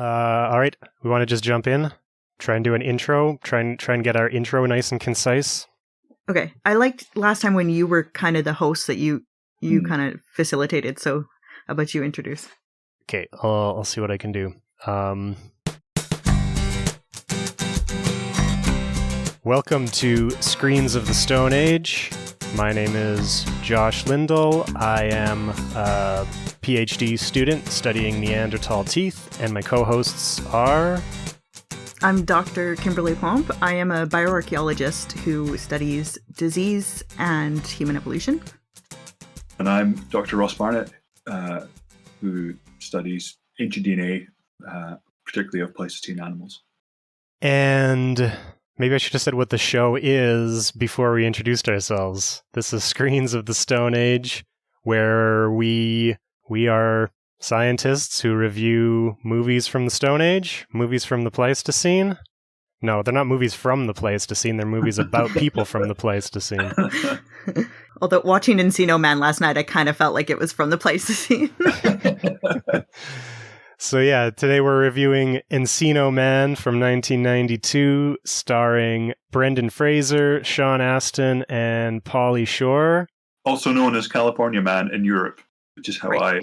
All right, we want to just jump in, try and do an intro, try and get our intro nice and concise. Okay, I liked last time when you were kind of the host that you kind of facilitated. So, how about you introduce? Okay, I'll see what I can do. Welcome to Screens of the Stone Age. My name is Josh Lindahl. I am a PhD student studying Neanderthal teeth, and my co-hosts are... I'm Dr. Kimberly Pomp. I am a bioarchaeologist who studies disease and human evolution. And I'm Dr. Ross Barnett, who studies ancient DNA, particularly of Pleistocene animals. And maybe I should have said what the show is before we introduced ourselves. This is Screens of the Stone Age, where we are scientists who review movies from the Stone Age, movies from the Pleistocene. No, they're not movies from the Pleistocene, they're movies about people from the Pleistocene. Although watching Encino Man last night, I kind of felt like it was from the Pleistocene. So yeah, today we're reviewing Encino Man from 1992, starring Brendan Fraser, Sean Astin, and Pauly Shore. Also known as California Man in Europe, which is how I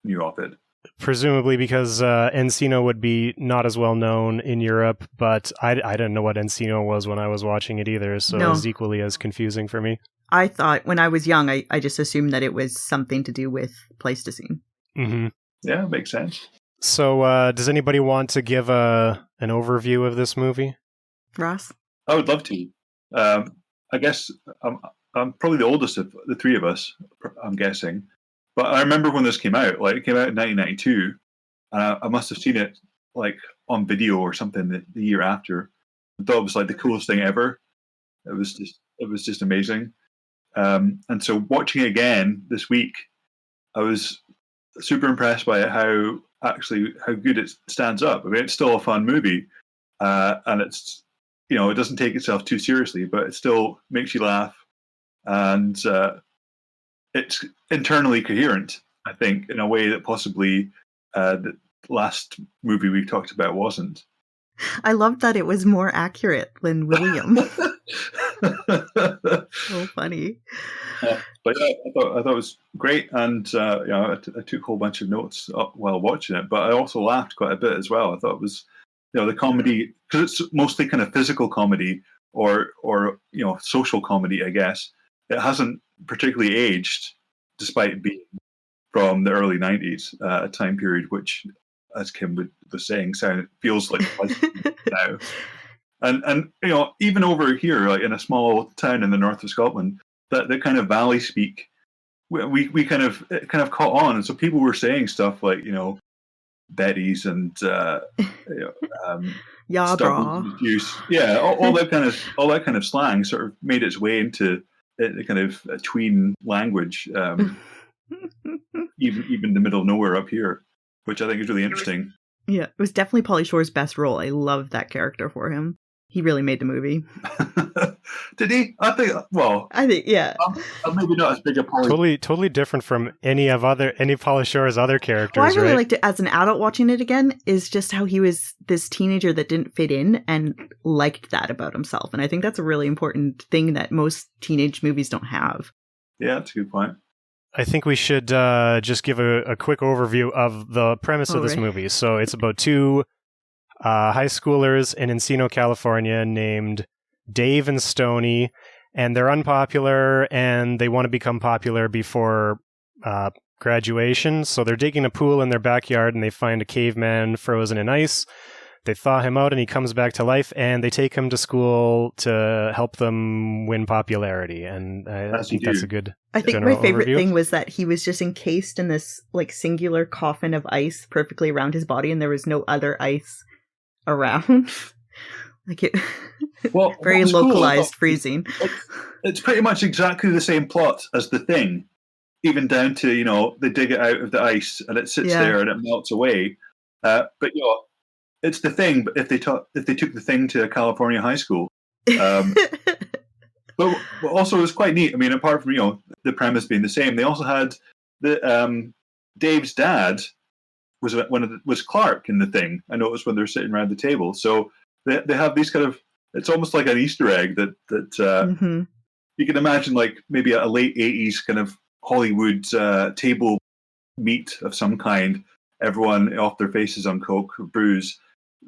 knew of it. Presumably because Encino would be not as well known in Europe, but I didn't know what Encino was when I was watching it either, so it was equally as confusing for me. I thought when I was young, I just assumed that it was something to do with Pleistocene. Mm-hmm. Yeah, it makes sense. So does anybody want to give an overview of this movie? Ross? I would love to. I guess I'm probably the oldest of the three of us, I'm guessing. But I remember when this came out. Like, it came out in 1992. I must have seen it like on video or something the year after. I thought it was like the coolest thing ever. It was just amazing. And so watching it again this week, I was super impressed by how good it stands up. I mean, it's still a fun movie, and it's, it doesn't take itself too seriously, but it still makes you laugh, and it's internally coherent, I think, in a way that possibly the last movie we talked about wasn't. I loved that it was more accurate than William. So funny. But yeah, I thought it was great, and I took a whole bunch of notes while watching it. But I also laughed quite a bit as well. I thought it was, the comedy, because it's mostly kind of physical comedy or social comedy, I guess. It hasn't particularly aged, despite being from the early 90s, a time period which, as Kim was saying, feels like now. And even over here, like in a small town in the north of Scotland, that the kind of valley speak, we kind of caught on, and so people were saying stuff like Betty's and yeah, bra. Yeah, all that kind of slang sort of made its way into the kind of tween language, even the middle of nowhere up here, which I think is really interesting. Yeah, it was definitely Pauly Shore's best role. I loved that character for him. He really made the movie. Did he? I think, yeah. I'm maybe not as big a Pauly. Totally different from any Pauly Shore's other characters. Well, I really liked it as an adult watching it again, is just how he was this teenager that didn't fit in and liked that about himself. And I think that's a really important thing that most teenage movies don't have. Yeah, that's a good point. I think we should just give a quick overview of the premise of this movie. So it's about two high schoolers in Encino, California, named Dave and Stoney, and they're unpopular, and they want to become popular before graduation. So they're digging a pool in their backyard, and they find a caveman frozen in ice. They thaw him out, and he comes back to life, and they take him to school to help them win popularity. And I think that's a good I think my favorite overview. thing was that he was just encased in this like singular coffin of ice perfectly around his body, and there was no other ice around. Like it, very localized freezing. It's pretty much exactly the same plot as The Thing, even down to they dig it out of the ice and it sits there and it melts away. But it's The Thing. But if they took The Thing to a California high school, but also it was quite neat. I mean, apart from the premise being the same, they also had the Dave's dad was Clark in The Thing. I noticed when they're sitting around the table. So they have these kind of, it's almost like an Easter egg that you can imagine, like maybe a late 80s kind of Hollywood table meet of some kind. Everyone off their faces on coke or booze.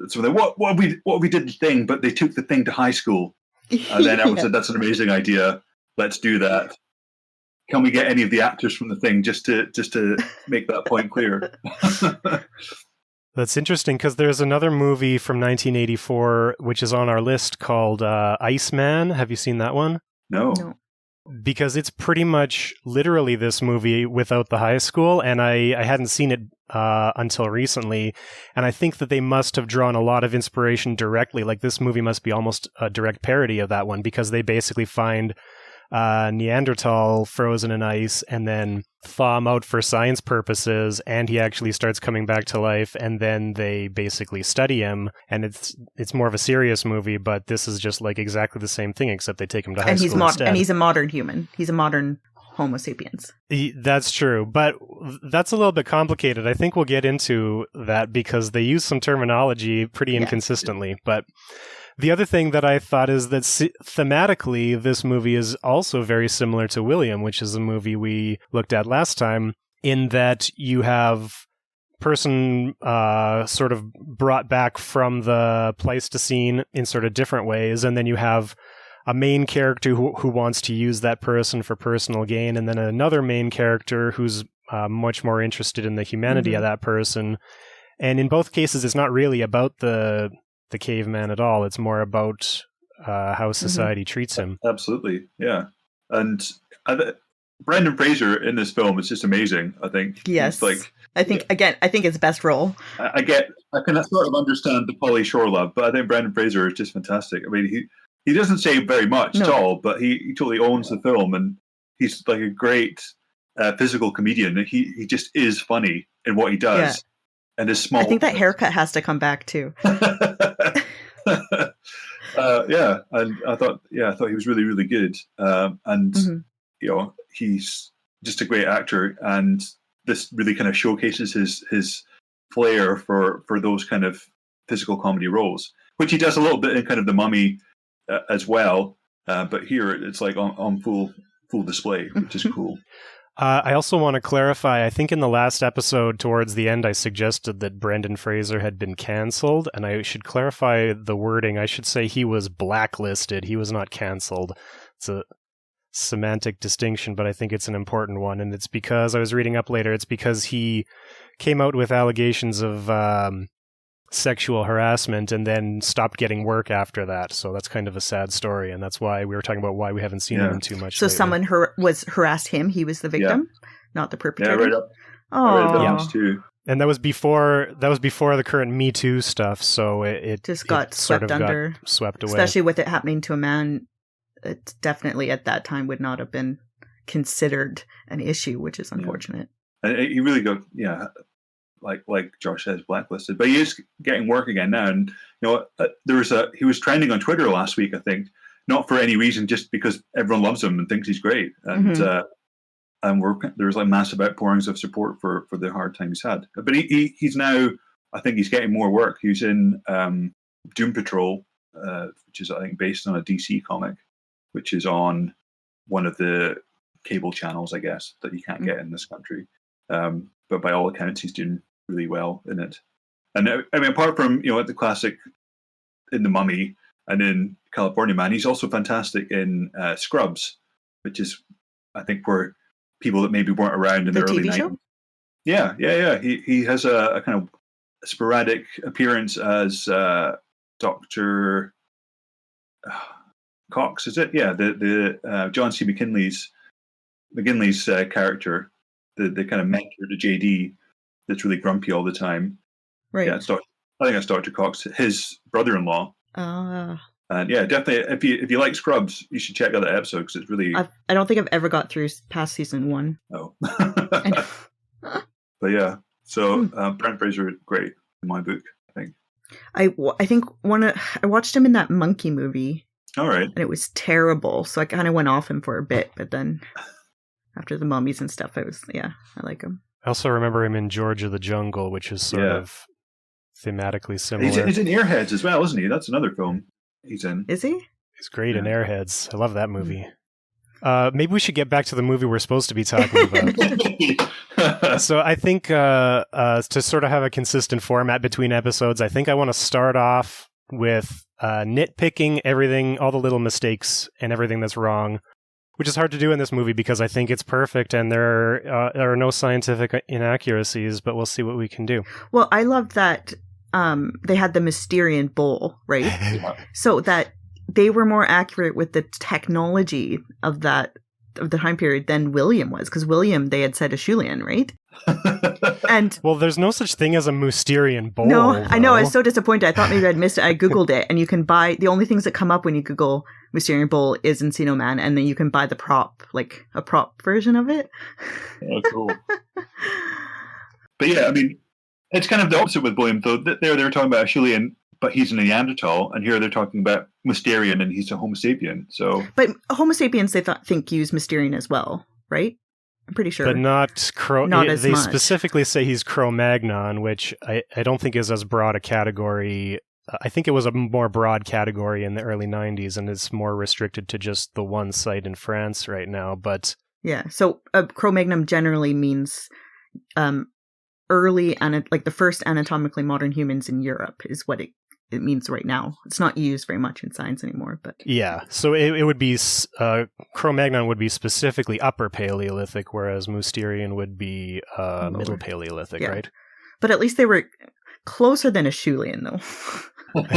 So they what we did The Thing, but they took The Thing to high school, and then everyone said that's an amazing idea. Let's do that. Can we get any of the actors from The Thing just to make that point clear? That's interesting because there's another movie from 1984 which is on our list called Iceman. Have you seen that one? No. Because it's pretty much literally this movie without the high school, and I hadn't seen it until recently, and I think that they must have drawn a lot of inspiration directly. Like, this movie must be almost a direct parody of that one, because they basically find Neanderthal frozen in ice and then thaw him out for science purposes, and he actually starts coming back to life, and then they basically study him, and it's more of a serious movie, but this is just like exactly the same thing, except they take him to high school instead. And he's a modern human. He's a modern Homo sapiens. That's true, but that's a little bit complicated. I think we'll get into that because they use some terminology pretty inconsistently, but the other thing that I thought is that thematically, this movie is also very similar to William, which is a movie we looked at last time, in that you have person sort of brought back from the Pleistocene in sort of different ways, and then you have a main character who wants to use that person for personal gain, and then another main character who's much more interested in the humanity of that person. And in both cases, it's not really about the caveman at all. It's more about how society treats him. Absolutely, yeah. And Brendan Fraser in this film is just amazing, I think. Yes. I think it's best role. I can sort of understand the Pauly Shore love, but I think Brendan Fraser is just fantastic. I mean, he doesn't say very much at all, but he totally owns the film, and he's like a great physical comedian. He just is funny in what he does. Yeah. And his small. I think that haircut has to come back too. And I thought he was really, really good. And he's just a great actor, and this really kind of showcases his flair for those kind of physical comedy roles, which he does a little bit in kind of The Mummy as well. But here it's like on full display, which is cool. I also want to clarify, I think in the last episode, towards the end, I suggested that Brendan Fraser had been cancelled, and I should clarify the wording. I should say he was blacklisted. He was not cancelled. It's a semantic distinction, but I think it's an important one, and it's because, I was reading up later, it's because he came out with allegations of sexual harassment and then stopped getting work after that. So that's kind of a sad story, and that's why we were talking about why we haven't seen him too much. So lately. Someone harassed him. He was the victim, not the perpetrator. Yeah, right up. Oh, too. And that was before the current Me Too stuff. So it just got swept away, especially with it happening to a man. It definitely at that time would not have been considered an issue, which is unfortunate. And he really got like Josh says, blacklisted, but he is getting work again now. And he was trending on Twitter last week, I think, not for any reason, just because everyone loves him and thinks he's great. And there's like massive outpourings of support for the hard time he's had. But he's now, I think he's getting more work. He's in Doom Patrol, which is I think based on a DC comic, which is on one of the cable channels, I guess, that you can't get in this country. But by all accounts, he's doing really well in it. And I mean, apart from the classic in The Mummy and in California Man, he's also fantastic in Scrubs, which is I think where people that maybe weren't around in the early 90s. Yeah. He has a kind of sporadic appearance as Dr. Cox, is it? Yeah, the John C. McGinley's character. The kind of mentor to JD that's really grumpy all the time. Right. Yeah, I think that's Dr. Cox, his brother-in-law. And yeah, definitely, if you like Scrubs, you should check out that episode because it's really. I don't think I've ever got through past season 1. Oh. But yeah, so Brent Fraser, great in my book, I think. I think I watched him in that monkey movie. All right. And it was terrible, so I kind of went off him for a bit, but then. After the mummies and stuff, I like him. I also remember him in George of the Jungle, which is sort of thematically similar. He's in Airheads as well, isn't he? That's another film he's in. Is he? He's great in Airheads. I love that movie. Maybe we should get back to the movie we're supposed to be talking about. So I think to sort of have a consistent format between episodes, I think I want to start off with nitpicking everything, all the little mistakes and everything that's wrong, which is hard to do in this movie because I think it's perfect and there are no scientific inaccuracies, but we'll see what we can do. Well, I loved that they had the Mysterian bowl, right? So that they were more accurate with the technology of the time period than William was, because William, they had said Acheulean, right? And well, there's no such thing as a Mysterian bowl. No, though. I know. I was so disappointed. I thought maybe I'd missed it. I Googled it, and you can buy the only things that come up when you Google Mysterian bowl is Encino Man, and then you can buy the prop, like a prop version of it. Oh, cool. But yeah, I mean, it's kind of the opposite with William, though. There they were talking about Acheulean, but he's a Neanderthal, and here they're talking about Mysterian, and he's a Homo sapien. So, but Homo sapiens they think use Mysterian as well, right? I'm pretty sure, but not as they much. Specifically say he's Cromagnon, which I don't think is as broad a category. I think it was a more broad category in the early 90s, and it's more restricted to just the one site in France right now. But yeah, so Cro-Magnon generally means early and like the first anatomically modern humans in Europe is what it means right now. It's not used very much in science anymore, but yeah. So it would be Cro-Magnon would be specifically Upper Paleolithic, whereas Mousterian would be Middle Paleolithic, right? But at least they were closer than Acheulean, though.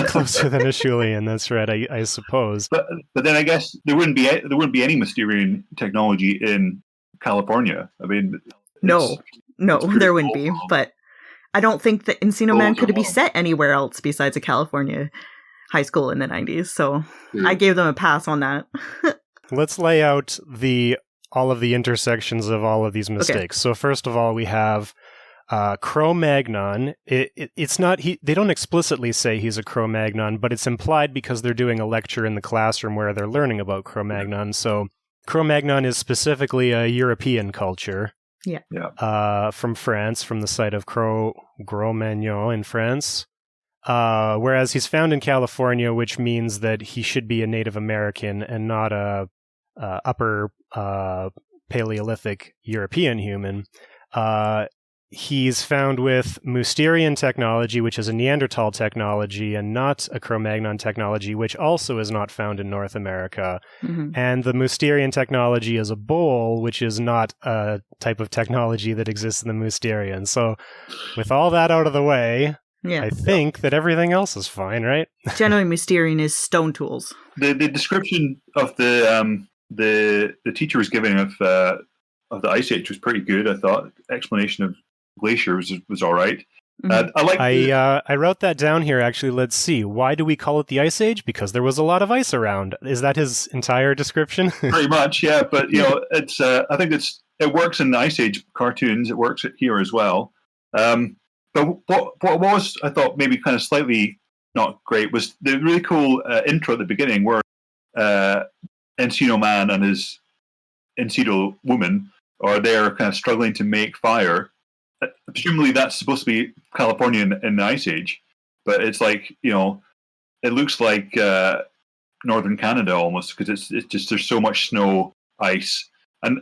Closer than Acheulean, that's right. I suppose. But then I guess there wouldn't be any Mysterian technology in California. I mean, no, there wouldn't be. But I don't think that Encino Man could be set anywhere else besides a California high school in the 90s. So I gave them a pass on that. Let's lay out all of the intersections of all of these mistakes. Okay. So first of all, we have Cro-Magnon. It's not they don't explicitly say he's a Cro-Magnon, but it's implied because they're doing a lecture in the classroom where they're learning about Cro-Magnon. So Cro-Magnon is specifically a European culture. Yeah. From France, from the site of Cromagnon in France. Whereas he's found in California, which means that he should be a Native American and not a upper Paleolithic European human. He's found with Mousterian technology, which is a Neanderthal technology, and not a Cro-Magnon technology, which also is not found in North America. Mm-hmm. And the Mousterian technology is a bowl, which is not a type of technology that exists in the Mousterian. So with all that out of the way, I think that everything else is fine, right? Generally, Mousterian is stone tools. The description of the teacher was giving of the Ice Age was pretty good, I thought. Explanation of glaciers was all right. Mm-hmm. I wrote that down here, actually. Let's see. Why do we call it the Ice Age? Because there was a lot of ice around. Is that his entire description? Pretty much, yeah. But it's I think it works in the Ice Age cartoons. It works here as well. But what was, I thought, maybe kind of slightly not great was the really cool intro at the beginning where Encino Man and his Encino woman are there kind of struggling to make fire. Presumably that's supposed to be California in the Ice Age, but it's like, it looks like northern Canada almost, because it's just there's so much snow, ice, and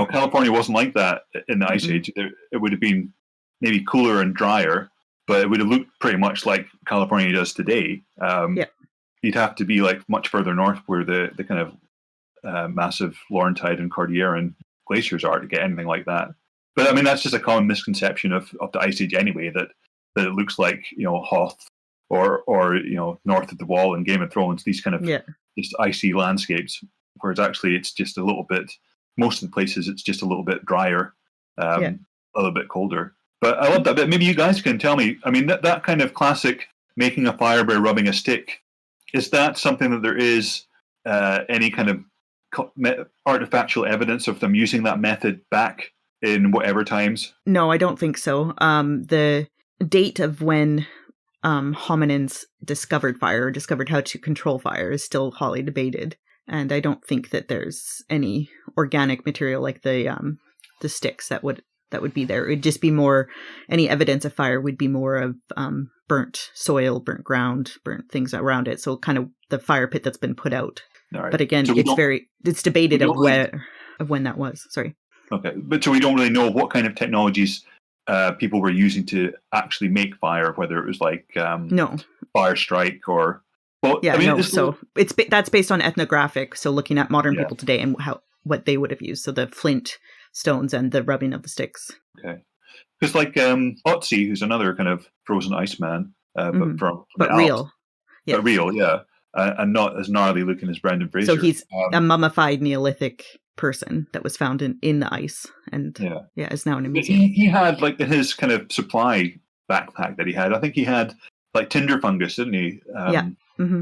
California wasn't like that in the Ice Age. It would have been maybe cooler and drier, but it would have looked pretty much like California does today. You'd have to be like much further north where the kind of massive Laurentide and Cordilleran glaciers are to get anything like that. But I mean, that's just a common misconception of the Ice Age anyway, that it looks like, Hoth or North of the Wall in Game of Thrones, these kind of just icy landscapes, whereas actually it's just a little bit, most of the places it's just a little bit drier, a little bit colder. But I love that bit. Maybe you guys can tell me, I mean, that kind of classic making a fire by rubbing a stick, is that something that there is any kind of artifactual evidence of them using that method back in whatever times? No, I don't think so. The date of when hominins discovered fire, discovered how to control fire, is still hotly debated. And I don't think that there's any organic material like the sticks that that would be there. It would just be more, any evidence of fire would be more of burnt soil, burnt ground, burnt things around it. So kind of the fire pit that's been put out. Right. But again, so it's debated of when that was. Sorry. Okay, but so we don't really know what kind of technologies people were using to actually make fire, whether it was like fire strike or. Well, yeah, I mean, so that's based on ethnographic. So looking at modern people today and what they would have used. So the flint stones and the rubbing of the sticks. Okay, because like Otzi, who's another kind of frozen Iceman, but real, but real, yeah, and not as gnarly looking as Brendan Fraser. So he's a mummified Neolithic person that was found in the ice, and is now in a museum. He had like in his kind of supply backpack that he had. I think he had like tinder fungus, didn't he?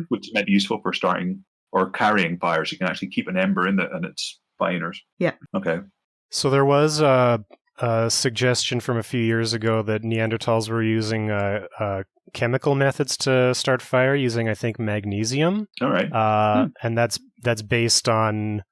Which might be useful for starting or carrying fires. You can actually keep an ember in it, and it's fine. Okay. So there was a suggestion from a few years ago that Neanderthals were using chemical methods to start fire, using I think magnesium. All right. And that's based on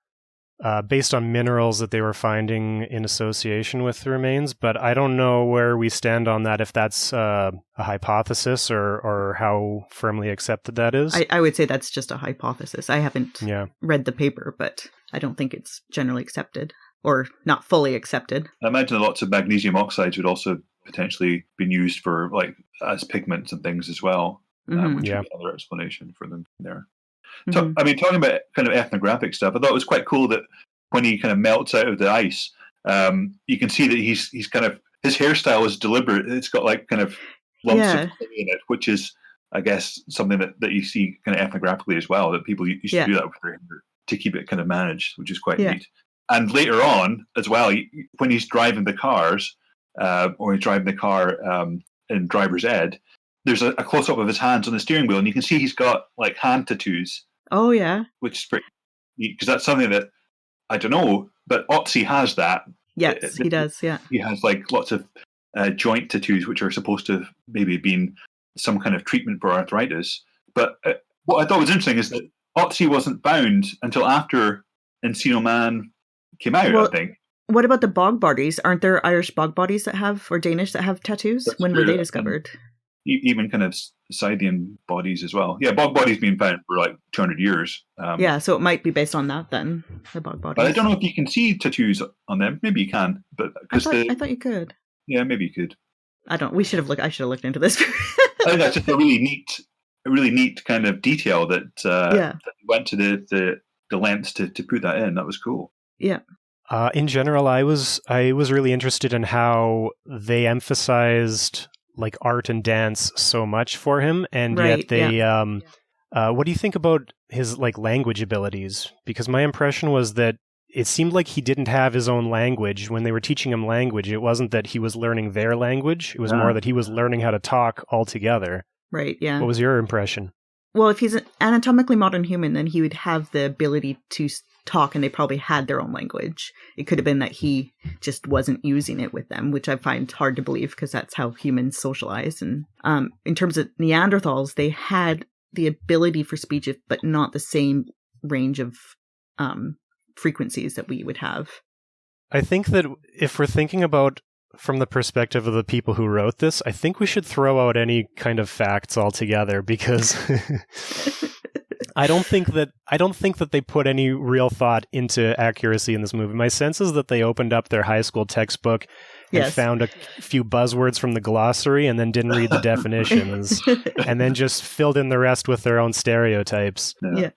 minerals that they were finding in association with the remains, but I don't know where we stand on that, if that's a hypothesis or how firmly accepted that is. I would say that's just a hypothesis. I haven't read the paper, but I don't think it's generally accepted or not fully accepted. I imagine lots of magnesium oxides would also potentially been used for like as pigments and things as well, which would be another explanation for them there. So, I mean, talking about kind of ethnographic stuff, I thought it was quite cool that when he kind of melts out of the ice, you can see that he's kind of, his hairstyle is deliberate. It's got like kind of lumps of clay in it, which is, I guess, something that you see kind of ethnographically as well, that people used to do that with their hair to keep it kind of managed, which is quite neat. And later on as well, when he's driving the cars, or he's driving the car in driver's ed, there's a close-up of his hands on the steering wheel, and you can see he's got like hand tattoos. Oh, yeah. Which is pretty neat, because that's something that, I don't know, but Otzi has that. Yes, he does, yeah. He has like lots of joint tattoos, which are supposed to have maybe been some kind of treatment for arthritis. But what I thought was interesting is that Otzi wasn't found until after Encino Man came out, I think. What about the bog bodies? Aren't there Irish bog bodies that have, or Danish that have tattoos? That's when true. Were they discovered? Even kind of Scythian bodies as well. Yeah, bog bodies being found for like 200 years. So it might be based on that then, the bog bodies. But I don't know if you can see tattoos on them. Maybe you can, but I thought you could. Yeah, maybe you could. I should have looked into this. I think that's just a really neat kind of detail that went to the lengths to put that in. That was cool. Yeah. In general, I was really interested in how they emphasized like art and dance so much for him, and yet they what do you think about his like language abilities? Because my impression was that it seemed like he didn't have his own language when they were teaching him language. It wasn't that he was learning their language, it was more that he was learning how to talk altogether. Right, yeah. What was your impression? Well, if he's an anatomically modern human, then he would have the ability to talk, and they probably had their own language. It could have been that he just wasn't using it with them, which I find hard to believe because that's how humans socialize. And in terms of Neanderthals, they had the ability for speech, but not the same range of frequencies that we would have. I think that if we're thinking about from the perspective of the people who wrote this, I think we should throw out any kind of facts altogether, because I don't think that they put any real thought into accuracy in this movie. My sense is that they opened up their high school textbook and found a few buzzwords from the glossary and then didn't read the definitions and then just filled in the rest with their own stereotypes. Yeah.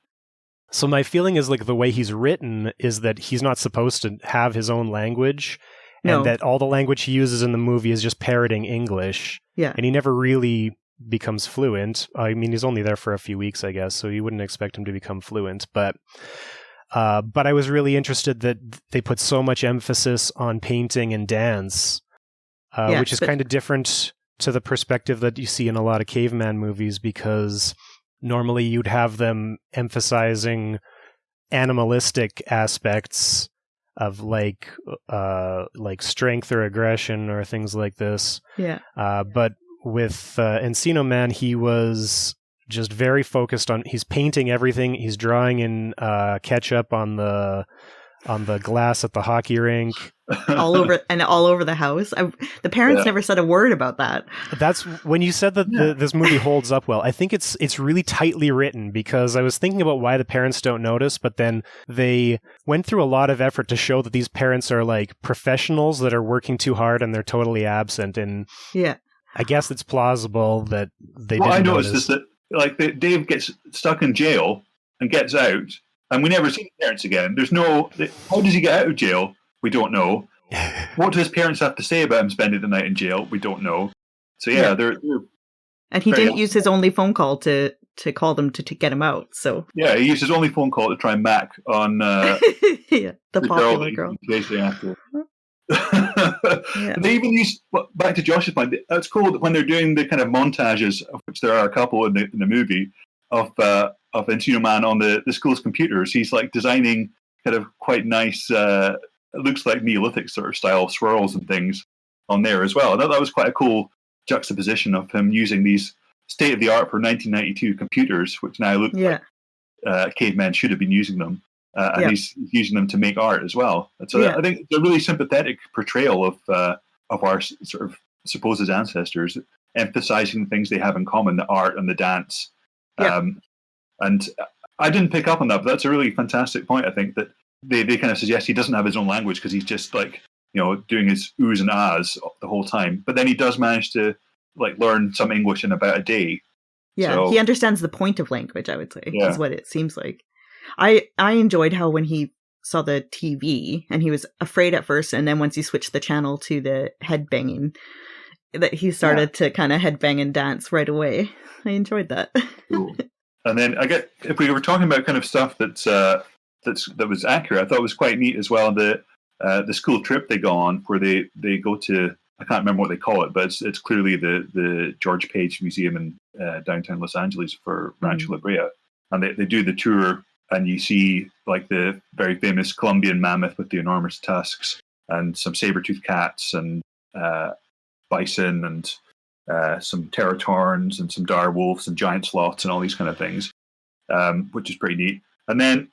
So my feeling is like the way he's written is that he's not supposed to have his own language. No. And that all the language he uses in the movie is just parroting English. Yeah. And he never really becomes fluent. I mean, he's only there for a few weeks, I guess, so you wouldn't expect him to become fluent. But I was really interested that they put so much emphasis on painting and dance, which is kind of different to the perspective that you see in a lot of caveman movies, because normally you'd have them emphasizing animalistic aspects of like strength or aggression or things like this. Yeah. But with Encino Man, he was just very focused on, he's painting everything. He's drawing in ketchup on the on the glass at the hockey rink. all over the house. The parents never said a word about that. That's when you said that this movie holds up well. I think it's really tightly written, because I was thinking about why the parents don't notice, but then they went through a lot of effort to show that these parents are like professionals that are working too hard and they're totally absent. And I guess it's plausible that they didn't I noticed notice. is that like Dave gets stuck in jail and gets out, and we never see the parents again. There's no. How does he get out of jail? We don't know. What do his parents have to say about him spending the night in jail? We don't know. So they're and he didn't use his only phone call to call them to get him out. So he used his only phone call to try and mac on the popular girl. After. They even use, back to Josh's point, it's cool that when they're doing the kind of montages, of which there are a couple in the movie, of Encino Man on the school's computers, he's like designing kind of quite nice, it looks like Neolithic sort of style swirls and things on there as well. I thought that was quite a cool juxtaposition of him using these state-of-the-art for 1992 computers, which now look like cavemen should have been using them. And he's using them to make art as well. And so I think it's a really sympathetic portrayal of our sort of supposed ancestors, emphasizing the things they have in common, the art and the dance. And I didn't pick up on that, but that's a really fantastic point. I think that they kind of suggest he doesn't have his own language because he's just like, doing his oohs and ahs the whole time. But then he does manage to like learn some English in about a day. Yeah, so he understands the point of language, I would say, is what it seems like. I enjoyed how when he saw the TV and he was afraid at first, and then once he switched the channel to the headbanging, that he started to kind of headbang and dance right away. I enjoyed that. Cool. And then if we were talking about kind of stuff that was accurate, I thought it was quite neat as well. The school trip they go on, where they go to, I can't remember what they call it, but it's clearly the George Page Museum in downtown Los Angeles for Rancho La Brea, and they do the tour, and you see like the very famous Colombian mammoth with the enormous tusks, and some saber-toothed cats, and bison, and some teratorns, and some dire wolves, and giant sloths, and all these kind of things, which is pretty neat. And then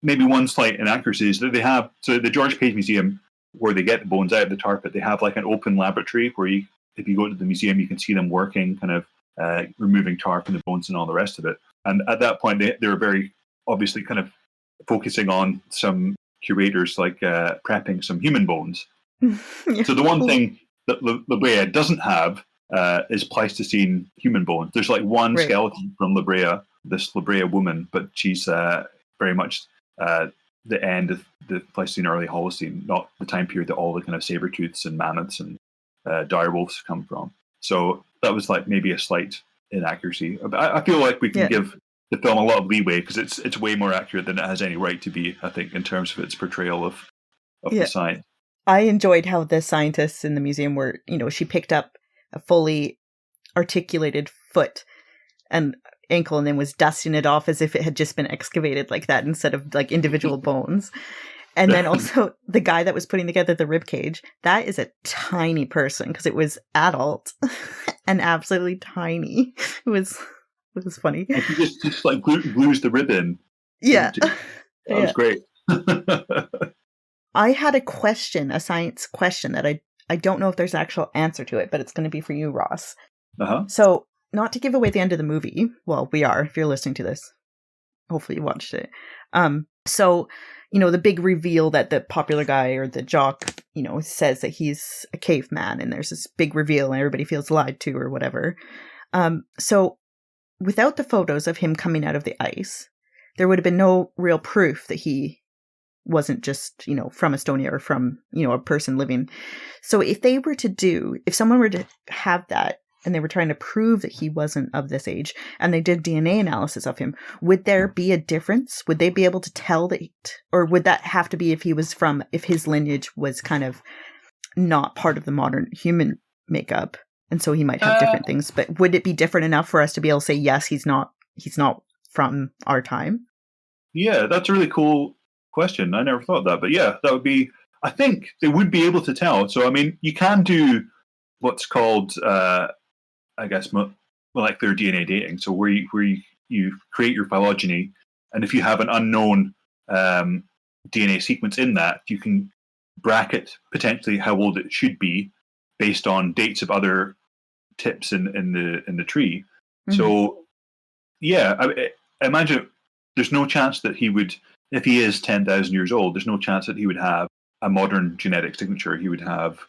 maybe one slight inaccuracy is that they have, so the George Page Museum, where they get the bones out of the tar pit, they have like an open laboratory where if you go to the museum, you can see them working, kind of removing tar from the bones and all the rest of it. And at that point, they were very obviously kind of focusing on some curators like prepping some human bones. So the one thing that La Brea doesn't have is Pleistocene human bones. There's like one skeleton from La Brea, this La Brea woman, but she's very much the end of the Pleistocene, early Holocene, not the time period that all the kind of saber-tooths and mammoths and dire wolves come from. So that was like maybe a slight inaccuracy. I feel like we can give the film a lot of leeway because it's way more accurate than it has any right to be, I think, in terms of its portrayal of the science. I enjoyed how the scientists in the museum were, she picked up a fully articulated foot and ankle and then was dusting it off as if it had just been excavated like that instead of like individual bones. And then also the guy that was putting together the rib cage, that is a tiny person because it was adult and absolutely tiny. It was funny. And he just like glues the rib in. Yeah. That was great. I had a science question that I don't know if there's an actual answer to it, but it's going to be for you, Ross. Uh-huh. So, not to give away the end of the movie. Well, we are, if you're listening to this. Hopefully you watched it. So, the big reveal that the popular guy or the jock, says that he's a caveman, and there's this big reveal and everybody feels lied to or whatever. So, without the photos of him coming out of the ice, there would have been no real proof that he wasn't just, from Estonia or from, a person living. So if someone were to have that and they were trying to prove that he wasn't of this age and they did DNA analysis of him, would there be a difference? Would they be able to tell that, or would that have to be if his lineage was kind of not part of the modern human makeup? And so he might have different things, but would it be different enough for us to be able to say, yes, he's not from our time? Yeah, that's a really cool question. I never thought that, but yeah, that would be, I think they would be able to tell. So, I mean, you can do what's called, I guess, molecular DNA dating. So where you create your phylogeny, and if you have an unknown DNA sequence in that, you can bracket potentially how old it should be based on dates of other tips in the tree. Mm-hmm. So, yeah, I imagine there's no chance that he would, if he is 10,000 years old, there's no chance that he would have a modern genetic signature. He would have.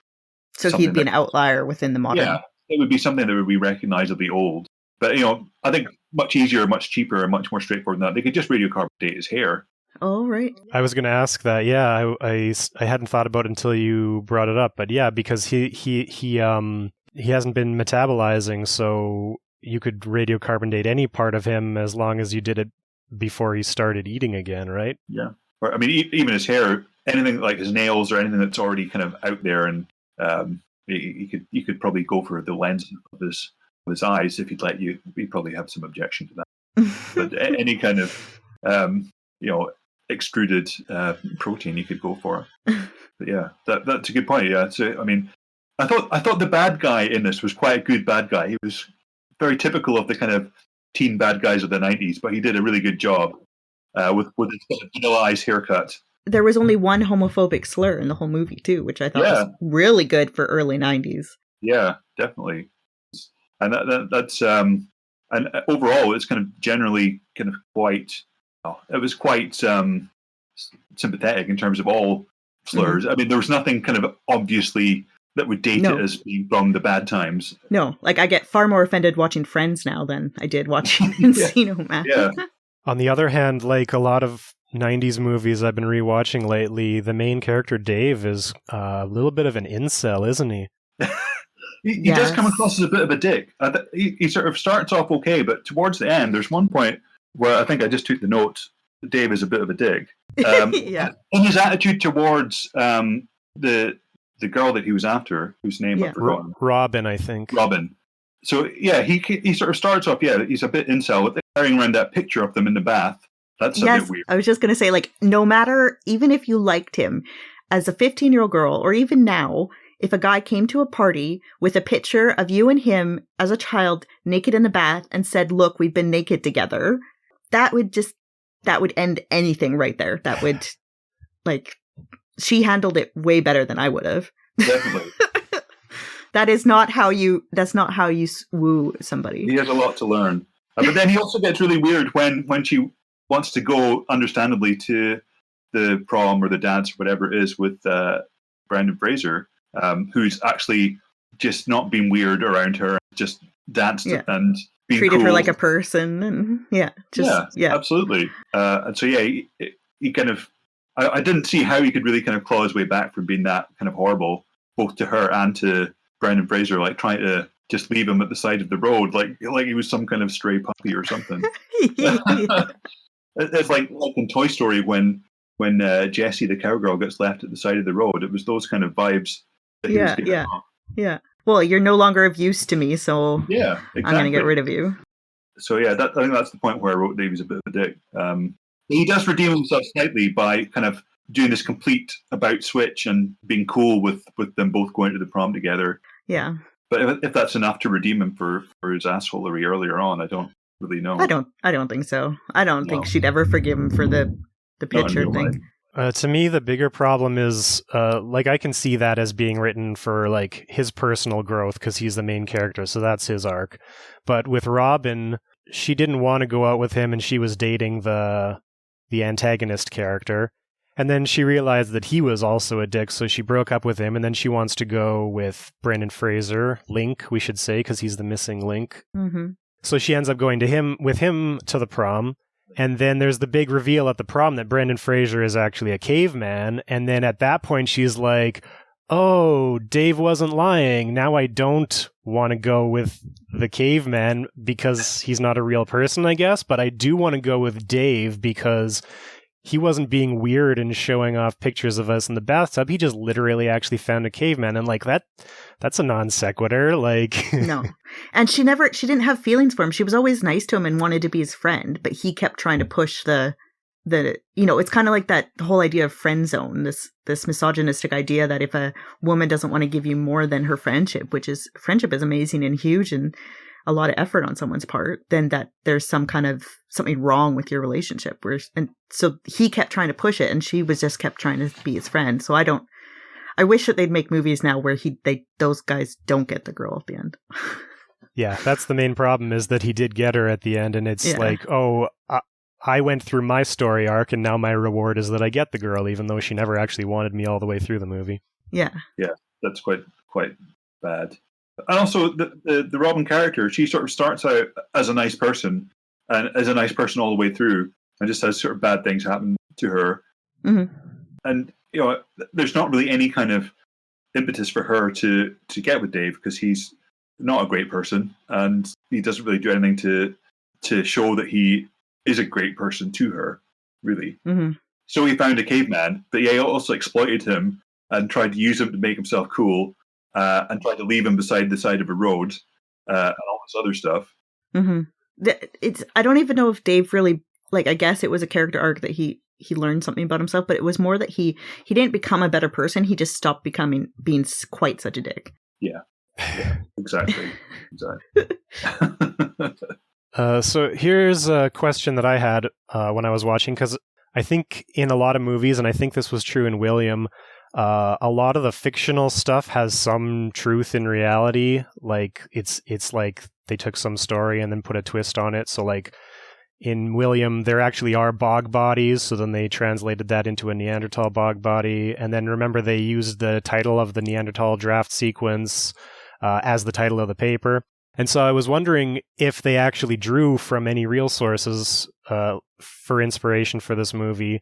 So he'd be an outlier within the modern. Yeah, it would be something that would be recognizably old. But, I think much easier, much cheaper, and much more straightforward than that. They could just radiocarbon date his hair. Oh, right. I was going to ask that. Yeah, I hadn't thought about it until you brought it up. But yeah, because he hasn't been metabolizing, so you could radiocarbon date any part of him as long as you did it before he started eating again, right? Yeah. Or, I mean, even his hair, anything like his nails or anything that's already kind of out there, and you could probably go for the lens of his eyes if he'd let you. We'd probably have some objection to that. But any kind of extruded protein you could go for. But yeah, that's a good point. Yeah, so I mean, I thought the bad guy in this was quite a good bad guy. He was very typical of the kind of teen bad guys of the 90s, but he did a really good job with his vanilla ice haircut. There was only one homophobic slur in the whole movie too, which I thought was really good for early 90s. Yeah, definitely. And that's and overall, it's kind of generally kind of quite. It was quite sympathetic in terms of all slurs. Mm-hmm. I mean, there was nothing kind of obviously that would date it as being from the bad times. No, like I get far more offended watching Friends now than I did watching Encino Man. Yeah. On the other hand, like a lot of 90s movies I've been rewatching lately, the main character Dave is a little bit of an incel, isn't he? He does come across as a bit of a dick. He sort of starts off okay, but towards the end, there's one point where I think I just took the note. Dave is a bit of a dick. Yeah. In his attitude towards the girl that he was after, whose name I've forgotten. Robin, I think. Robin. So yeah, he sort of starts off. Yeah, he's a bit incel, carrying around that picture of them in the bath. That's a bit weird. I was just gonna say, like, no matter, even if you liked him as a 15-year-old girl, or even now, if a guy came to a party with a picture of you and him as a child naked in the bath and said, "Look, we've been naked together," that would end anything right there. That would, like, she handled it way better than I would have. Definitely. That's not how you woo somebody. He has a lot to learn. But then he also gets really weird when she wants to go, understandably, to the prom or the dance or whatever it is with Brendan Fraser, who's actually just not being weird around her, just danced and being treated cool. her like a person, and absolutely. And so he kind of, I didn't see how he could really kind of claw his way back from being that kind of horrible, both to her and to Brendan Fraser, like trying to just leave him at the side of the road, like he was some kind of stray puppy or something. It's like in Toy Story when Jessie the cowgirl gets left at the side of the road. It was those kind of vibes that he was giving off. Yeah. Well, you're no longer of use to me, so exactly. I'm going to get rid of you. So I think that's the point where I wrote that he was a bit of a dick. He does redeem himself slightly by kind of doing this complete about switch and being cool with them both going to the prom together. Yeah. But if that's enough to redeem him for his assholery earlier on, I don't really know. I don't think so. I don't think she'd ever forgive him for the picture thing. To me, the bigger problem is, I can see that as being written for, like, his personal growth, because he's the main character, so that's his arc. But with Robin, she didn't want to go out with him, and she was dating the antagonist character. And then she realized that he was also a dick, so she broke up with him, and then she wants to go with Brendan Fraser, Link, we should say, because he's the missing link. Mm-hmm. So she ends up going with him to the prom. And then there's the big reveal at the prom that Brendan Fraser is actually a caveman. And then at that point, she's like, oh, Dave wasn't lying. Now I don't want to go with the caveman because he's not a real person, I guess. But I do want to go with Dave because he wasn't being weird and showing off pictures of us in the bathtub. He just literally actually found a caveman. And like that's a non sequitur. Like no. And she didn't have feelings for him. She was always nice to him and wanted to be his friend, but he kept trying to push the it's kind of like that whole idea of friend zone, this misogynistic idea that if a woman doesn't want to give you more than her friendship, friendship is amazing and huge, and a lot of effort on someone's part, then that there's something wrong with your relationship. And so he kept trying to push it, and she was just kept trying to be his friend. So I wish that they'd make movies now where those guys don't get the girl at the end. Yeah, that's the main problem, is that he did get her at the end, and it's like, I went through my story arc, and now my reward is that I get the girl, even though she never actually wanted me all the way through the movie. Yeah. Yeah, that's quite bad. And also, the Robin character, she sort of starts out as a nice person, and as a nice person all the way through, and just has sort of bad things happen to her. Mm-hmm. And, there's not really any kind of impetus for her to get with Dave, because he's not a great person, and he doesn't really do anything to show that he is a great person to her, really. Mm-hmm. So he found a caveman, but he also exploited him and tried to use him to make himself cool, and tried to leave him beside the side of a road, and all this other stuff. Mm-hmm. I don't even know if Dave really, I guess it was a character arc that he learned something about himself, but it was more that he didn't become a better person. He just stopped being quite such a dick. Yeah, exactly. So here's a question that I had when I was watching, because I think in a lot of movies, and I think this was true in William, a lot of the fictional stuff has some truth in reality. Like it's like they took some story and then put a twist on it. So like in William, there actually are bog bodies, so then they translated that into a Neanderthal bog body. And then remember, they used the title of the Neanderthal draft sequence as the title of the paper. And so I was wondering if they actually drew from any real sources for inspiration for this movie.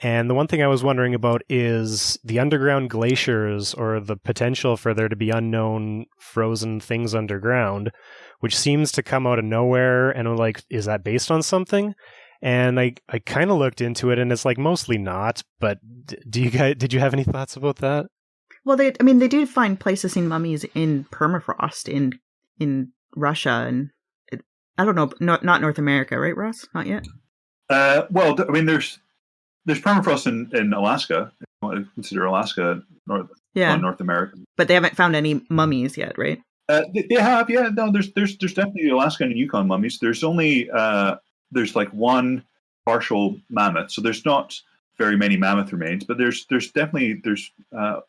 And the one thing I was wondering about is the underground glaciers, or the potential for there to be unknown frozen things underground, which seems to come out of nowhere. And I'm like, is that based on something? And I kind of looked into it, and it's like mostly not. But did you have any thoughts about that? Well, they do find Pleistocene mummies in permafrost in Russia, and I don't know, not North America, right, Ross? Not yet. Well, there's permafrost in Alaska. If you want to consider Alaska North America, but they haven't found any mummies yet, right? They have, yeah. No, there's definitely Alaska and Yukon mummies. There's only there's like one partial mammoth, so there's not very many mammoth remains. But there's definitely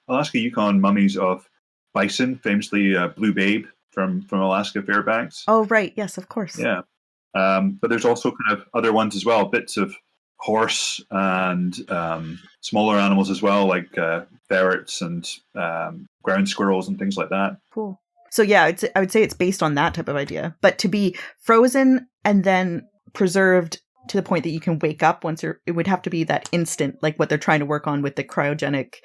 Alaska Yukon mummies of bison, famously Blue Babe from Alaska Fairbanks. Oh right, yes, of course. Yeah, but there's also kind of other ones as well, bits of horse and smaller animals as well, like ferrets and ground squirrels and things like that. Cool. So yeah, I would say it's based on that type of idea. But to be frozen and then preserved to the point that you can wake up it would have to be that instant, like what they're trying to work on with the cryogenic.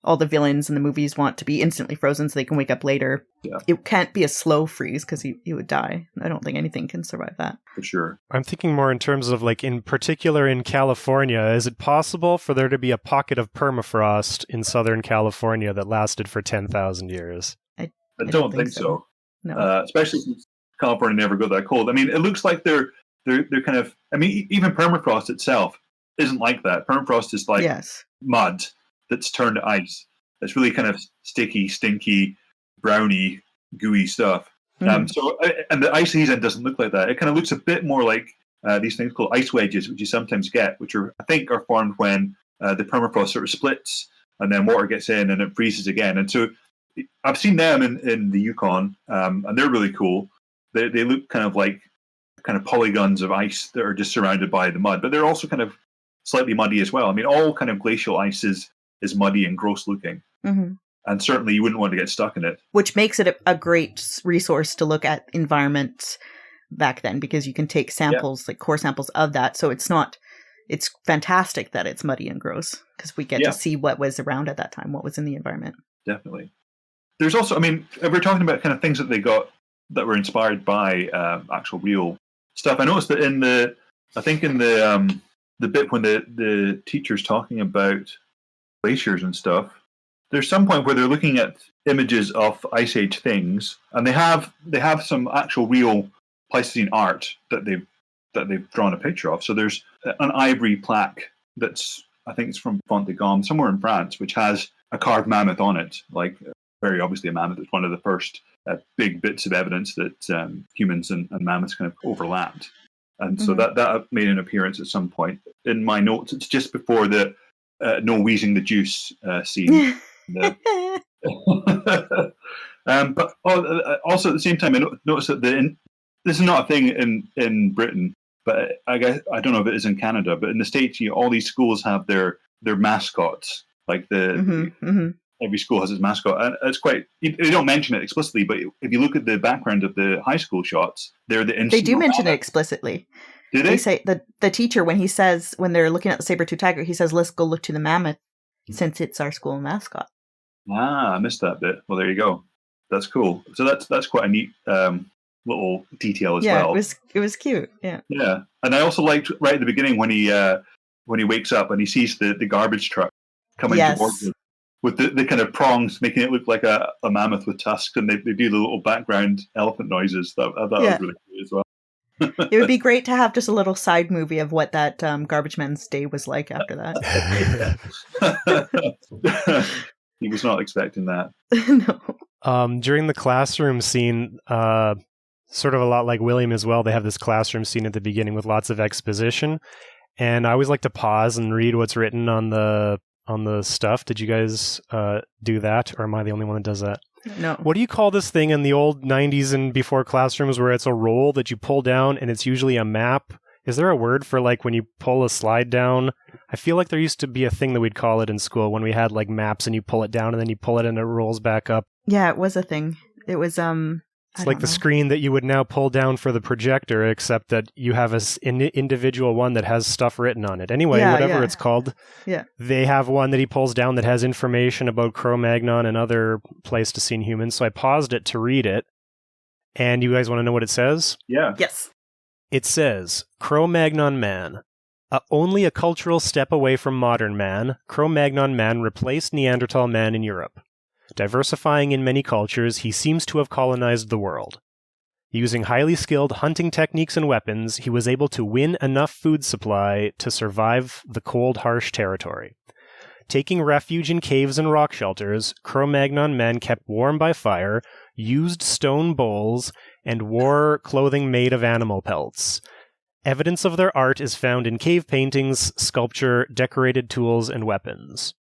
All the villains in the movies want to be instantly frozen so they can wake up later. Yeah. It can't be a slow freeze because he would die. I don't think anything can survive that. For sure. I'm thinking more in terms of, like, in particular in California, is it possible for there to be a pocket of permafrost in Southern California that lasted for 10,000 years? I don't think so. No. Especially since California never got that cold. I mean, it looks like they're kind of, even permafrost itself isn't like that. Permafrost is like mud that's turned to ice. That's really kind of sticky, stinky, browny, gooey stuff. Mm-hmm. And the ice season doesn't look like that. It kind of looks a bit more like these things called ice wedges, which you sometimes get, which I think are formed when the permafrost sort of splits and then water gets in and it freezes again. And so I've seen them in the Yukon, and they're really cool. They look kind of polygons of ice that are just surrounded by the mud, but they're also kind of slightly muddy as well. I mean, all kind of glacial ice is muddy and gross looking. Mm-hmm. And certainly you wouldn't want to get stuck in it. Which makes it a great resource to look at environment back then, because you can take samples, like core samples of that. So it's fantastic that it's muddy and gross, because we get to see what was around at that time, what was in the environment. Definitely. There's also, we're talking about kind of things that they got that were inspired by actual real stuff. I noticed that in the bit when the teacher's talking about glaciers and stuff, there's some point where they're looking at images of Ice Age things, and they have some actual real Pleistocene art that they've drawn a picture of. So there's an ivory plaque that's, I think it's from Font de Gomme, somewhere in France, which has a carved mammoth on it, like very obviously a mammoth. It's one of the first big bits of evidence that humans and mammoths kind of overlapped. And so that made an appearance at some point. In my notes, it's just before the no wheezing the juice scene. But also at the same time, I noticed that this is not a thing in Britain, but I guess I don't know if it is in Canada. But in the States, all these schools have their mascots. Like every school has its mascot, and it's quite. They don't mention it explicitly, but if you look at the background of the high school shots, they're the. They do mention it explicitly. Do they? They say the teacher when they're looking at the saber-tooth tiger, he says, "Let's go look to the mammoth, since it's our school mascot." Ah, I missed that bit. Well, there you go. That's cool. So that's quite a neat little detail as well. Yeah, it was cute. Yeah. Yeah, and I also liked right at the beginning when he wakes up and he sees the garbage truck coming towards him with the kind of prongs, making it look like a mammoth with tusks, and they do the little background elephant noises. That was really cool as well. It would be great to have just a little side movie of what that garbage man's day was like after that. He was not expecting that. No. During the classroom scene, sort of a lot like William as well, they have this classroom scene at the beginning with lots of exposition. And I always like to pause and read what's written on the stuff. Did you guys do that? Or am I the only one that does that? No. What do you call this thing in the old 90s and before classrooms where it's a roll that you pull down and it's usually a map? Is there a word for like when you pull a slide down? I feel like there used to be a thing that we'd call it in school when we had like maps and you pull it down and then you pull it and it rolls back up. Yeah, it was a thing. It was it's like the screen that you would now pull down for the projector, except that you have an individual one that has stuff written on it. Anyway, whatever it's called, they have one that he pulls down that has information about Cromagnon and other Pleistocene humans. So I paused it to read it. And you guys want to know what it says? Yeah. Yes. It says, Cromagnon man. Only a cultural step away from modern man, Cromagnon man replaced Neanderthal man in Europe. Diversifying in many cultures, he seems to have colonized the world. Using highly skilled hunting techniques and weapons, he was able to win enough food supply to survive the cold, harsh territory. Taking refuge in caves and rock shelters, Cromagnon men kept warm by fire, used stone bowls, and wore clothing made of animal pelts. Evidence of their art is found in cave paintings, sculpture, decorated tools, and weapons.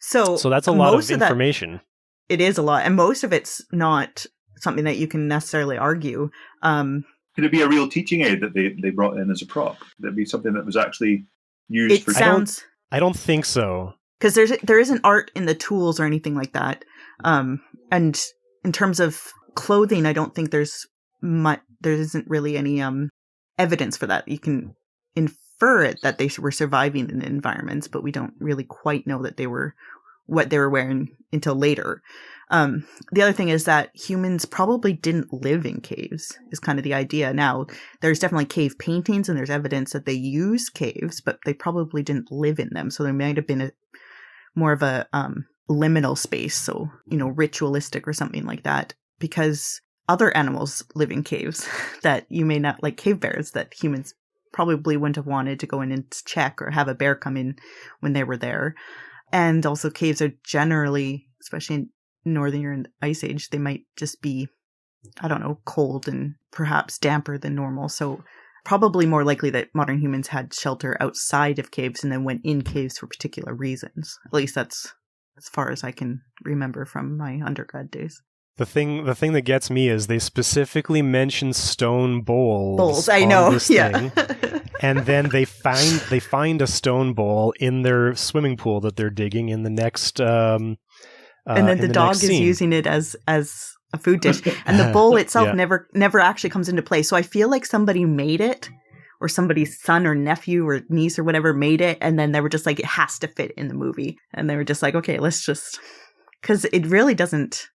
So that's a lot of information. It is a lot, and most of it's not something that you can necessarily argue. Could it be a real teaching aid that they brought in as a prop? That'd be something that was actually used for... I don't think so. Because there isn't art in the tools or anything like that. And in terms of clothing, I don't think there isn't really any evidence for that. You can infer it that they were surviving in environments, but we don't really quite know that what they were wearing until later. The other thing is that humans probably didn't live in caves, is kind of the idea. Now, there's definitely cave paintings and there's evidence that they use caves, but they probably didn't live in them. So there might have been more of a liminal space, so, ritualistic or something like that, because other animals live in caves that you may not, like cave bears, that humans probably wouldn't have wanted to go in and check or have a bear come in when they were there. And also caves are generally, especially in Northern Ice Age, they might just be, I don't know, cold and perhaps damper than normal. So probably more likely that modern humans had shelter outside of caves and then went in caves for particular reasons. At least that's as far as I can remember from my undergrad days. The thing that gets me is they specifically mention stone bowls. I know, thing, and then they find a stone bowl in their swimming pool that they're digging in the next. And then the dog is using it as a food dish, and the bowl itself never actually comes into play. So I feel like somebody made it, or somebody's son or nephew or niece or whatever made it, and then they were just like, it has to fit in the movie, and they were just like, okay, let's just, because it really doesn't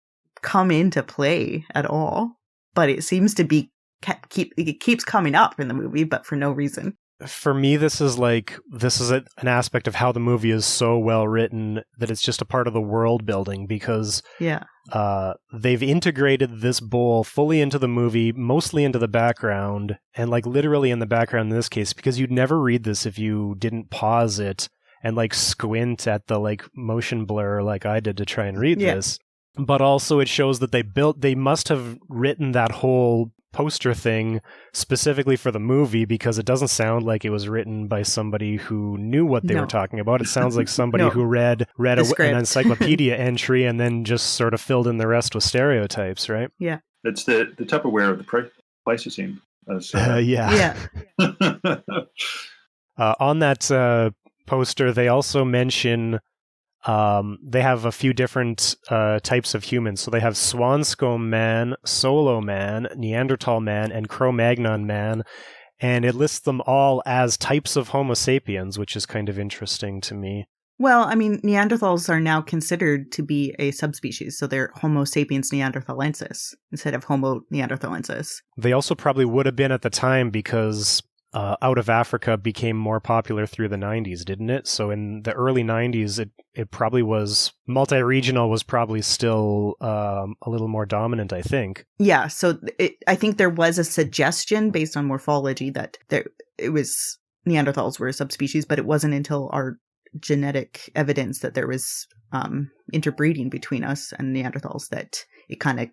come into play at all, but it seems to be it keeps coming up in the movie, but for no reason. For me, this is an aspect of how the movie is so well written that it's just a part of the world building, because they've integrated this bowl fully into the movie, mostly into the background, and like literally in the background in this case, because you'd never read this if you didn't pause it and like squint at the like motion blur like I did to try and read this. but also it shows that they must have written that whole poster thing specifically for the movie, because it doesn't sound like it was written by somebody who knew what they were talking about. It sounds like somebody who read an encyclopedia entry and then just sort of filled in the rest with stereotypes, right? Yeah. It's the Tupperware of the Pleistocene. Yeah. On that poster, they also mention they have a few different types of humans. So they have Swanscombe Man, Solo Man, Neanderthal Man, and Cromagnon Man. And it lists them all as types of Homo sapiens, which is kind of interesting to me. Well, I mean, Neanderthals are now considered to be a subspecies. So they're Homo sapiens neanderthalensis instead of Homo neanderthalensis. They also probably would have been at the time, because out of Africa became more popular through the 90s, didn't it? So in the early 90s, it probably was, multi-regional was probably still a little more dominant, I think. Yeah, so I think there was a suggestion based on morphology that it was Neanderthals were a subspecies, but it wasn't until our genetic evidence that there was interbreeding between us and Neanderthals that it kind of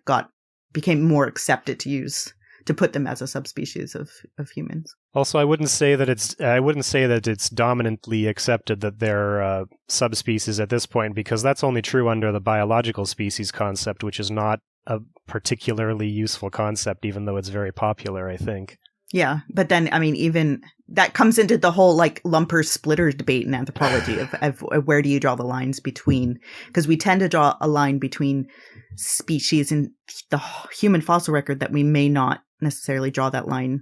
became more accepted to put them as a subspecies of humans. Also, I wouldn't say that it's dominantly accepted that they're subspecies at this point, because that's only true under the biological species concept, which is not a particularly useful concept, even though it's very popular, I think. Yeah, but then, I mean, even that comes into the whole like lumper splitter debate in anthropology of where do you draw the lines between, because we tend to draw a line between species in the human fossil record that we may not necessarily draw that line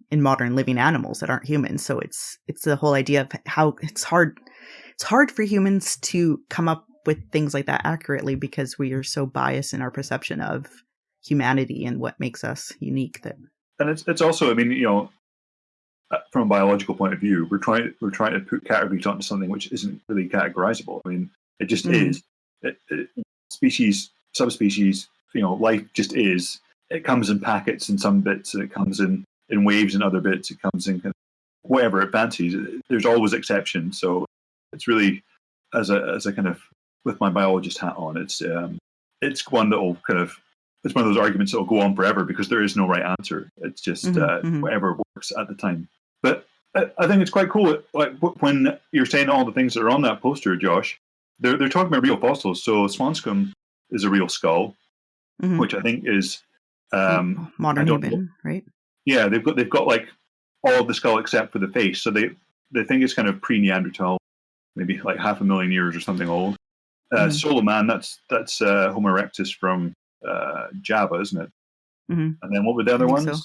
in modern living animals that aren't humans. So it's the whole idea of how it's hard for humans to come up with things like that accurately, because we are so biased in our perception of humanity and what makes us unique. And it's also, I mean, you know, from a biological point of view, we're trying to put categories onto something which isn't really categorizable. I mean, it just is. Species, subspecies, you know, life just is. It comes in packets in some bits, and it comes in waves in other bits. It comes in whatever it fancies. There's always exceptions. So it's really, as a kind of, with my biologist hat on, it's one that will kind of, it's one of those arguments that will go on forever, because there is no right answer. It's just whatever works at the time. But I think it's quite cool. Like when you're saying all the things that are on that poster, Josh, they're talking about real fossils. So Swanscombe is a real skull, which I think is modern human, right? Yeah, they've got like all of the skull except for the face. So they think it's kind of pre-Neanderthal, maybe like 500,000 years or something old. Solo Man, that's Homo erectus from Java, isn't it? And then what were the other ones? So.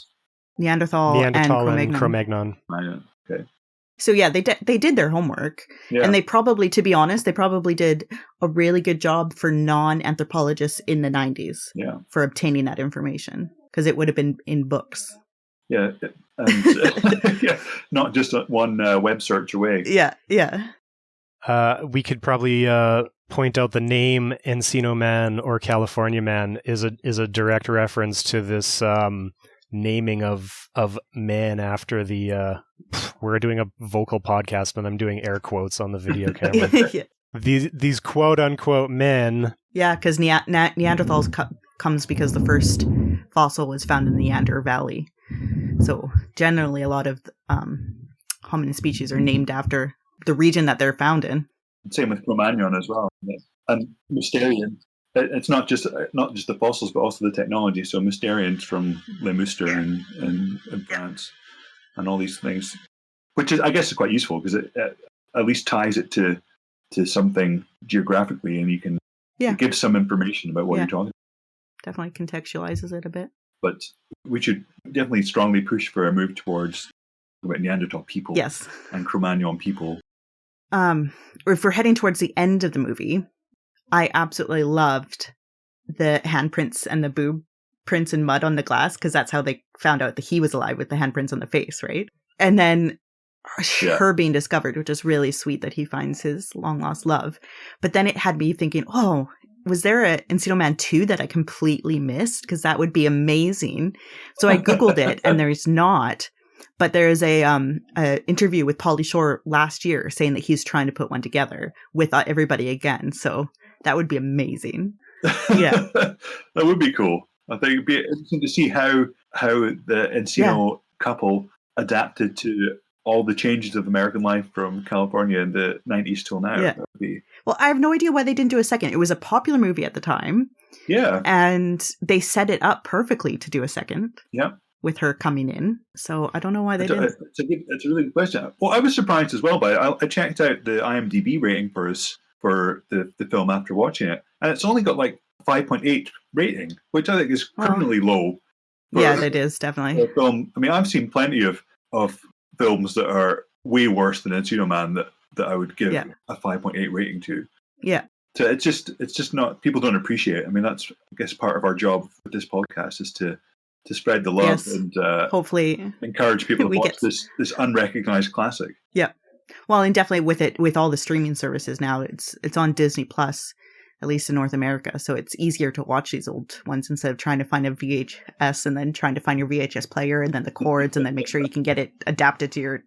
Neanderthal and Cromagnon. Okay. So yeah, they did their homework, and they probably, to be honest, did a really good job for non-anthropologists in the 90s for obtaining that information, because it would have been in books. Yeah, and not just one web search away. Yeah. We could probably point out the name Encino Man or California Man is a direct reference to this naming of man after the we're doing a vocal podcast and I'm doing air quotes on the video camera. These quote unquote men. Yeah, because Neanderthals comes because the first fossil was found in the Neander Valley. So generally a lot of hominin species are named after the region that they're found in. Same with Cromagnon as well. And Mysterian. It's not just the fossils, but also the technology. So Mysterians from Le Mouster in France, and all these things, which is, I guess, is quite useful, because it at least ties it to something geographically, and you can give some information about what you're talking about. Definitely contextualizes it a bit. But we should definitely strongly push for a move towards Neanderthal people, and Cromagnon people. If we're heading towards the end of the movie, I absolutely loved the handprints and the boob prints in mud on the glass, because that's how they found out that he was alive, with the handprints on the face, right? And then her being discovered, which is really sweet that he finds his long lost love. But then it had me thinking, oh, was there a Encino Man 2 that I completely missed? Because that would be amazing. So I Googled it, and there's not. But there is a interview with Pauly Shore last year saying that he's trying to put one together with everybody again. So that would be amazing. Yeah. That would be cool. I think it'd be interesting to see how the Encino couple adapted to all the changes of American life from California in the 90s till now. Yeah. Well, I have no idea why they didn't do a second. It was a popular movie at the time. Yeah. And they set it up perfectly to do a second. Yeah. With her coming in. So I don't know why they didn't. It's a really good question. Well, I was surprised as well by it. I checked out the IMDb rating for the film after watching it, and it's only got like 5.8 rating, which I think is criminally low. Yeah, it is, definitely. A film. I mean, I've seen plenty of films that are way worse than Encino Man that I would give a 5.8 rating to. Yeah. So it's just not, people don't appreciate it. I mean, that's, I guess, part of our job with this podcast is to spread the love and hopefully encourage people to watch this unrecognized classic. Yeah. Well, and definitely with all the streaming services now, it's on Disney Plus, at least in North America. So it's easier to watch these old ones instead of trying to find a VHS and then trying to find your VHS player and then the cords and then make sure you can get it adapted to your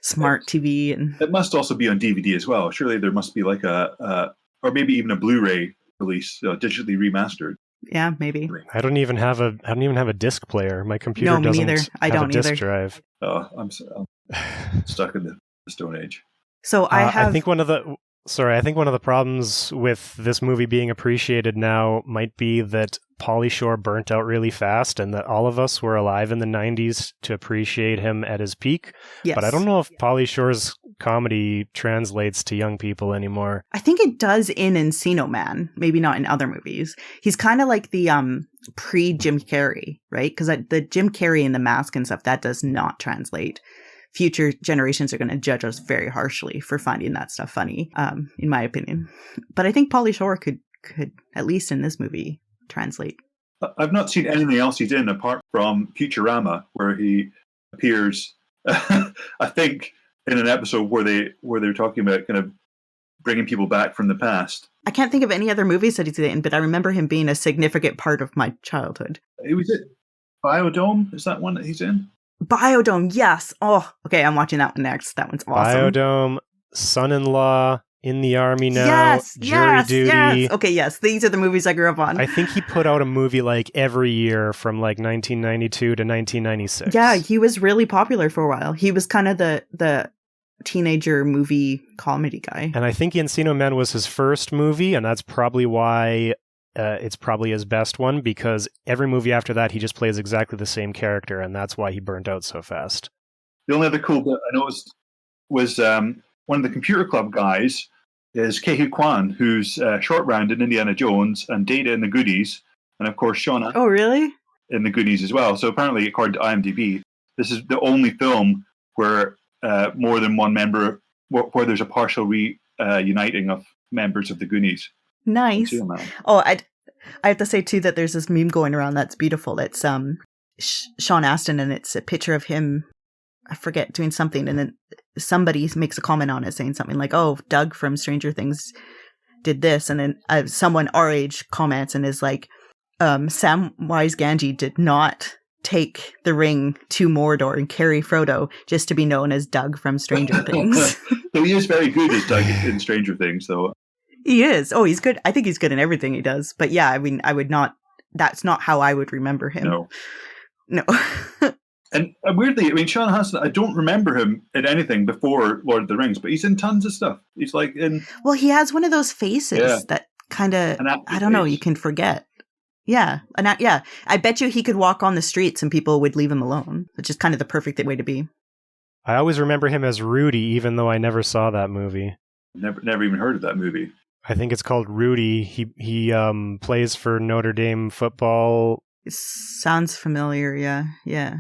smart TV. And it must also be on DVD as well. Surely there must be like or maybe even a Blu-ray release, digitally remastered. Yeah, maybe. I don't even have a disc player. My computer doesn't have a disc drive. Oh, I'm stuck in the Stone Age. So I think one of the problems with this movie being appreciated now might be that Pauly Shore burnt out really fast, and that all of us were alive in the 90s to appreciate him at his peak. Yes. But I don't know if Pauly Shore's comedy translates to young people anymore. I think it does in Encino Man, maybe not in other movies. He's kind of like the pre-Jim Carrey, right? Because the Jim Carrey and The Mask and stuff, that does not translate. Future generations are going to judge us very harshly for finding that stuff funny, in my opinion. But I think Pauly Shore could, at least in this movie, translate. I've not seen anything else he's in apart from Futurama, where he appears, I think, in an episode where they're talking about kind of bringing people back from the past. I can't think of any other movies that he's in, but I remember him being a significant part of my childhood. He was in Biodome. Is that one that he's in? Biodome, yes. Oh, okay, I'm watching that one next. That one's awesome. Biodome, Son-in-Law, In the Army Now, yes, Jury Duty. Yes. Okay, yes, these are the movies I grew up on. I think he put out a movie like every year from like 1992 to 1996. Yeah, he was really popular for a while. He was kind of the teenager movie comedy guy. And I think Encino Man was his first movie, and that's probably why it's probably his best one, because every movie after that he just plays exactly the same character, and that's why he burnt out so fast. The only other cool bit I noticed was one of the Computer Club guys is Ke Kwan, who's Short Round in Indiana Jones and Data in the Goodies, and of course Shauna. Oh, really? In the Goodies as well. So apparently, according to IMDb, this is the only film where more than one member, where there's a partial uniting of members of the Goonies. Nice. Oh, I have to say too that there's this meme going around that's beautiful. It's Sean Astin, and it's a picture of him, I forget, doing something, and then somebody makes a comment on it saying something like, "Oh, Doug from Stranger Things did this," and then someone our age comments and is like, "Samwise Gamgee did not take the ring to Mordor and carry Frodo just to be known as Doug from Stranger Things." So he is very good as Doug in Stranger Things, though. He is. Oh, he's good. I think he's good in everything he does. But yeah, I mean, I would not. That's not how I would remember him. No. And weirdly, I mean, Sean Astin, I don't remember him in anything before Lord of the Rings, but he's in tons of stuff. He's like in. Well, he has one of those faces that kind of, I don't know, you can forget. Yeah. I bet you he could walk on the streets and people would leave him alone, which is kind of the perfect way to be. I always remember him as Rudy, even though I never saw that movie. Never even heard of that movie. I think it's called Rudy. He plays for Notre Dame football. It sounds familiar, yeah.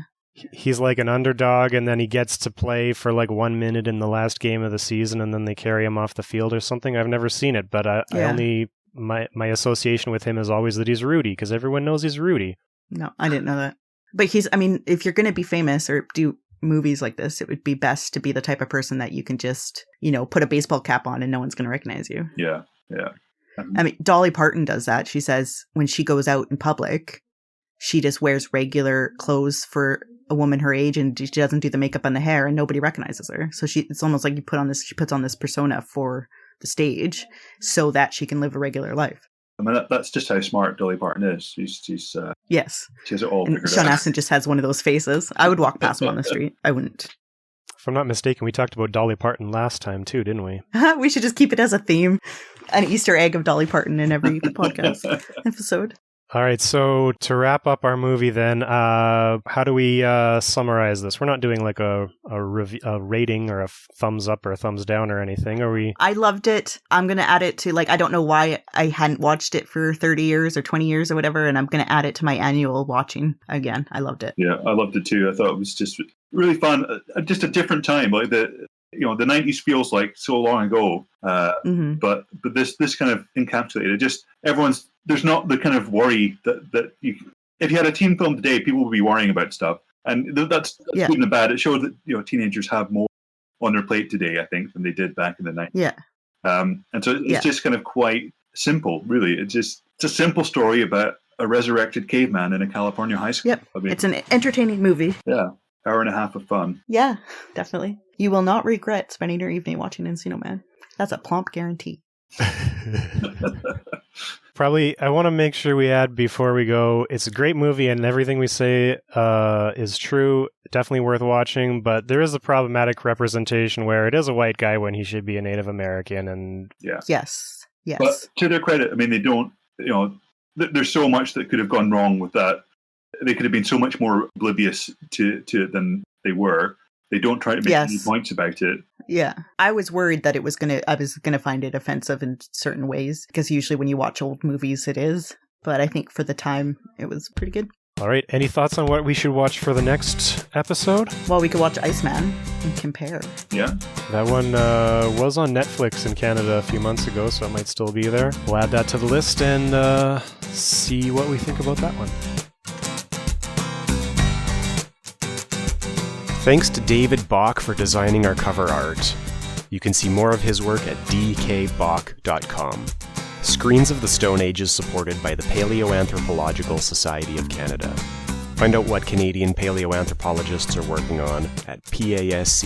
He's like an underdog, and then he gets to play for like 1 minute in the last game of the season, and then they carry him off the field or something. I've never seen it, but I only my association with him is always that he's Rudy, because everyone knows he's Rudy. No, I didn't know that. But if you're going to be famous or do movies like this, it would be best to be the type of person that you can just, put a baseball cap on and no one's going to recognize you. Yeah. I mean, Dolly Parton does that. She says when she goes out in public, she just wears regular clothes for a woman her age, and she doesn't do the makeup and the hair, and nobody recognizes her. So it's almost like she puts on this persona for the stage so that she can live a regular life. I mean, that's just how smart Dolly Parton is. She's yes. She has it all And figured Sean out. Astin just has one of those faces. I would walk past him on the street. I wouldn't. If I'm not mistaken, we talked about Dolly Parton last time too, didn't we? We should just keep it as a theme. An Easter egg of Dolly Parton in every podcast episode. All right, so to wrap up our movie then, how do we summarize this? We're not doing like a rating or a thumbs up or a thumbs down or anything, are we? I loved it. I'm going to add it to, like, I don't know why I hadn't watched it for 30 years or 20 years or whatever, and I'm going to add it to my annual watching again. I loved it. Yeah, I loved it too. I thought it was just really fun. Just a different time. Like the 90s feels like so long ago, but this kind of encapsulated just everyone's. There's not the kind of worry that if you had a teen film today, people would be worrying about stuff, and that's good and bad. It shows that teenagers have more on their plate today, I think, than they did back in the 90s. Yeah. And so it's just kind of quite simple, really. It's a simple story about a resurrected caveman in a California high school. Yep. I mean, it's an entertaining movie. Yeah. Hour and a half of fun. Yeah, definitely. You will not regret spending your evening watching Encino Man. That's a plump guarantee. Probably, I want to make sure we add before we go, it's a great movie and everything we say is true, definitely worth watching, but there is a problematic representation where it is a white guy when he should be a Native American. And Yes. But to their credit, I mean, they don't, there's so much that could have gone wrong with that. They could have been so much more oblivious to it than they were. They don't try to make any points about it. Yeah. I was worried that I was gonna find it offensive in certain ways, because usually when you watch old movies it is. But I think for the time it was pretty good. All right. Any thoughts on what we should watch for the next episode? Well, we could watch Iceman and compare. Yeah. That one was on Netflix in Canada a few months ago, so it might still be there. We'll add that to the list and see what we think about that one. Thanks to David Bach for designing our cover art. You can see more of his work at dkbach.com. Screens of the Stone Age is supported by the Paleoanthropological Society of Canada. Find out what Canadian paleoanthropologists are working on at pasc-scpa.ca.